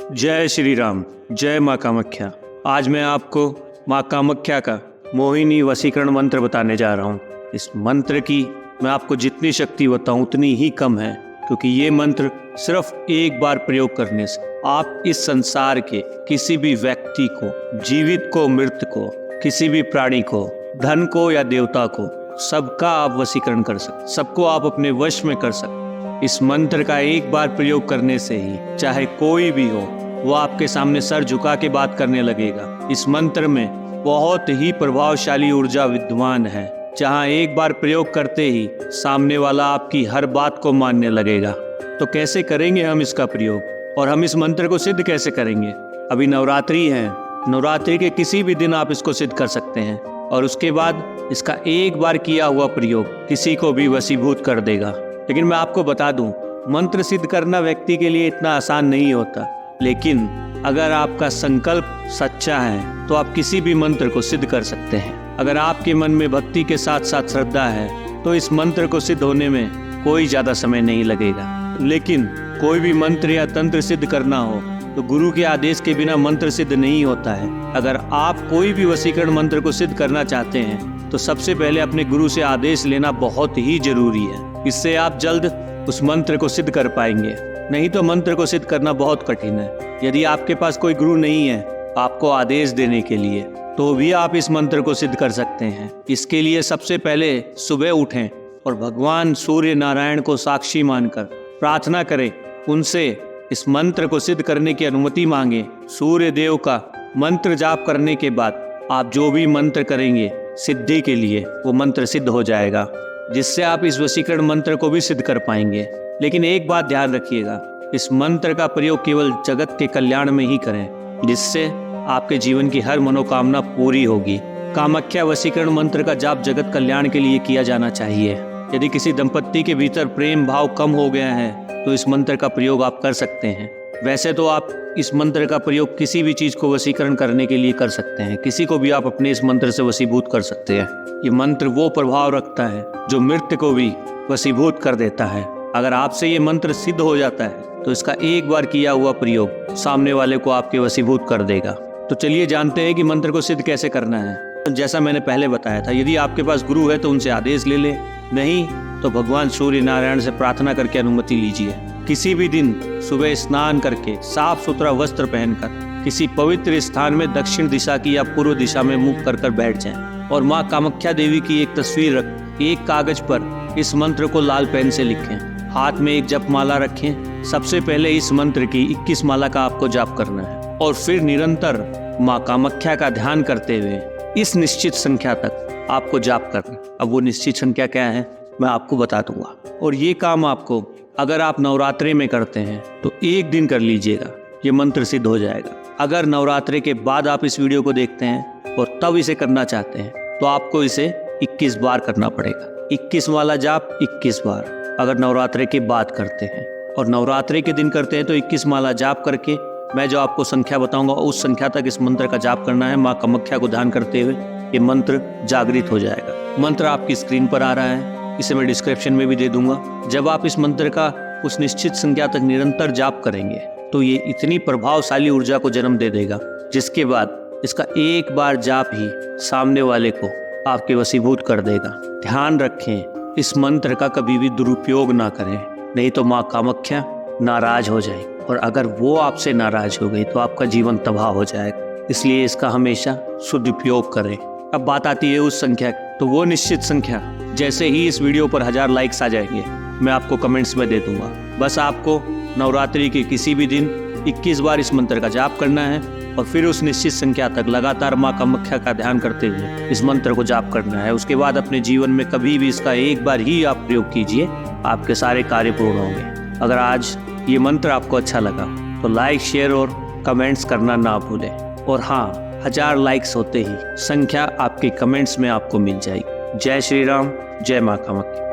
जय श्री राम, जय माँ कामाख्या। आज मैं आपको माँ कामाख्या का मोहिनी वशीकरण मंत्र बताने जा रहा हूँ। इस मंत्र की मैं आपको जितनी शक्ति बताऊँ उतनी ही कम है, क्योंकि ये मंत्र सिर्फ एक बार प्रयोग करने से आप इस संसार के किसी भी व्यक्ति को, जीवित को, मृत को, किसी भी प्राणी को, धन को या देवता को, सबका आप वशीकरण कर सकते, सबको आप अपने वश में कर सकते। इस मंत्र का एक बार प्रयोग करने से ही चाहे कोई भी हो, वो आपके सामने सर झुका के बात करने लगेगा। इस मंत्र में बहुत ही प्रभावशाली ऊर्जा विद्यमान है, जहां एक बार प्रयोग करते ही सामने वाला आपकी हर बात को मानने लगेगा। तो कैसे करेंगे हम इसका प्रयोग, और हम इस मंत्र को सिद्ध कैसे करेंगे? अभी नवरात्रि है, नवरात्रि के किसी भी दिन आप इसको सिद्ध कर सकते हैं, और उसके बाद इसका एक बार किया हुआ प्रयोग किसी को भी वशीभूत कर देगा। लेकिन मैं आपको बता दूं, मंत्र सिद्ध करना व्यक्ति के लिए इतना आसान नहीं होता, लेकिन अगर आपका संकल्प सच्चा है तो आप किसी भी मंत्र को सिद्ध कर सकते हैं। अगर आपके मन में भक्ति के साथ साथ श्रद्धा है तो इस मंत्र को सिद्ध होने में कोई ज़्यादा समय नहीं लगेगा। लेकिन कोई भी मंत्र या तंत्र सिद्ध करना हो तो गुरु के आदेश के बिना मंत्र सिद्ध नहीं होता है। अगर आप कोई भी वशीकरण मंत्र को सिद्ध करना चाहते हैं तो सबसे पहले अपने गुरु से आदेश लेना बहुत ही जरूरी है। इससे आप जल्द उस मंत्र को सिद्ध कर पाएंगे, नहीं तो मंत्र को सिद्ध करना बहुत कठिन है। यदि आपके पास कोई गुरु नहीं है आपको आदेश देने के लिए, तो भी आप इस मंत्र को सिद्ध कर सकते हैं। इसके लिए सबसे पहले सुबह उठें और भगवान सूर्य नारायण को साक्षी मानकर प्रार्थना करें, उनसे इस मंत्र को सिद्ध करने की अनुमति मांगे। सूर्य देव का मंत्र जाप करने के बाद आप जो भी मंत्र करेंगे सिद्धि के लिए, वो मंत्र सिद्ध हो जाएगा, जिससे आप इस वशीकरण मंत्र को भी सिद्ध कर पाएंगे। लेकिन एक बात ध्यान रखिएगा, इस मंत्र का प्रयोग केवल जगत के कल्याण में ही करें, जिससे आपके जीवन की हर मनोकामना पूरी होगी। कामाख्या वशीकरण मंत्र का जाप जगत कल्याण के लिए किया जाना चाहिए। यदि किसी दंपत्ति के भीतर प्रेम भाव कम हो गया है तो इस मंत्र का प्रयोग आप कर सकते हैं। वैसे तो आप इस मंत्र का प्रयोग किसी भी चीज को वशीकरण करने के लिए कर सकते हैं, किसी को भी आप अपने इस मंत्र से वशीभूत कर सकते हैं। ये मंत्र वो प्रभाव रखता है जो मृत्यु को भी वशीभूत कर देता है। अगर आपसे ये मंत्र सिद्ध हो जाता है तो इसका एक बार किया हुआ प्रयोग सामने वाले को आपके वशीभूत कर देगा। तो चलिए जानते हैं कि मंत्र को सिद्ध कैसे करना है। जैसा मैंने पहले बताया था, यदि आपके पास गुरु है तो उनसे आदेश ले लें, नहीं तो भगवान सूर्य नारायण से प्रार्थना करके अनुमति लीजिए। किसी भी दिन सुबह स्नान करके साफ सुथरा वस्त्र पहनकर किसी पवित्र स्थान में दक्षिण दिशा की या पूर्व दिशा में मुख कर बैठ जाएं, और माँ कामाख्या देवी की एक तस्वीर रख एक कागज पर इस मंत्र को लाल पेन से लिखें। हाथ में एक जप माला रखें। सबसे पहले इस मंत्र की 21 माला का आपको जाप करना है, और फिर निरंतर माँ कामाख्या का ध्यान करते हुए इस निश्चित संख्या तक आपको जाप करना। अब वो निश्चित संख्या क्या है मैं आपको बता दूंगा। और ये काम आपको अगर आप नवरात्रि में करते हैं तो एक दिन कर लीजिएगा, ये मंत्र सिद्ध हो जाएगा। अगर नवरात्रि के बाद आप इस वीडियो को देखते हैं और तब इसे करना चाहते हैं तो आपको इसे 21 बार करना पड़ेगा। 21 वाला जाप 21 बार अगर नवरात्रि के बाद करते हैं, और नवरात्रि के दिन करते हैं तो 21 माला जाप करके मैं जो आपको संख्या बताऊंगा उस संख्या तक इस मंत्र का जाप करना है। माँ कामाख्या को ध्यान करते हुए ये मंत्र जागृत हो जाएगा। मंत्र आपकी स्क्रीन पर आ रहा है, इसे मैं डिस्क्रिप्शन में भी दे दूंगा। जब आप इस मंत्र का उस निश्चित संख्या तक निरंतर जाप करेंगे तो ये इतनी प्रभावशाली ऊर्जा को जन्म दे देगा, जिसके बाद इसका एक बार जाप ही सामने वाले को आपके वशीभूत कर देगा। ध्यान रखें, इस मंत्र का कभी भी दुरुपयोग ना करें, नहीं तो माँ कामाख्या नाराज हो जाएगी, और अगर वो आपसे नाराज हो गई तो आपका जीवन तबाह हो जाएगा। इसलिए इसका हमेशा सदुपयोग करें। अब बात आती है उस संख्या, तो वो निश्चित संख्या जैसे ही इस वीडियो पर 1000 लाइक्स आ जाएंगे मैं आपको कमेंट्स में दे दूंगा। बस आपको नवरात्रि के किसी भी दिन 21 बार इस मंत्र का जाप करना है, और फिर उस निश्चित संख्या तक लगातार माँ कामाख्या का ध्यान करते हुए इस मंत्र को जाप करना है। उसके बाद अपने जीवन में कभी भी इसका एक बार ही आप प्रयोग कीजिए, आपके सारे कार्य पूर्ण होंगे। अगर आज ये मंत्र आपको अच्छा लगा तो लाइक, शेयर और कमेंट्स करना ना भूलें। और हाँ, 1000 लाइक्स होते ही संख्या आपके कमेंट्स में आपको मिल जाएगी। जय श्री राम, जय माँ कामाख्या।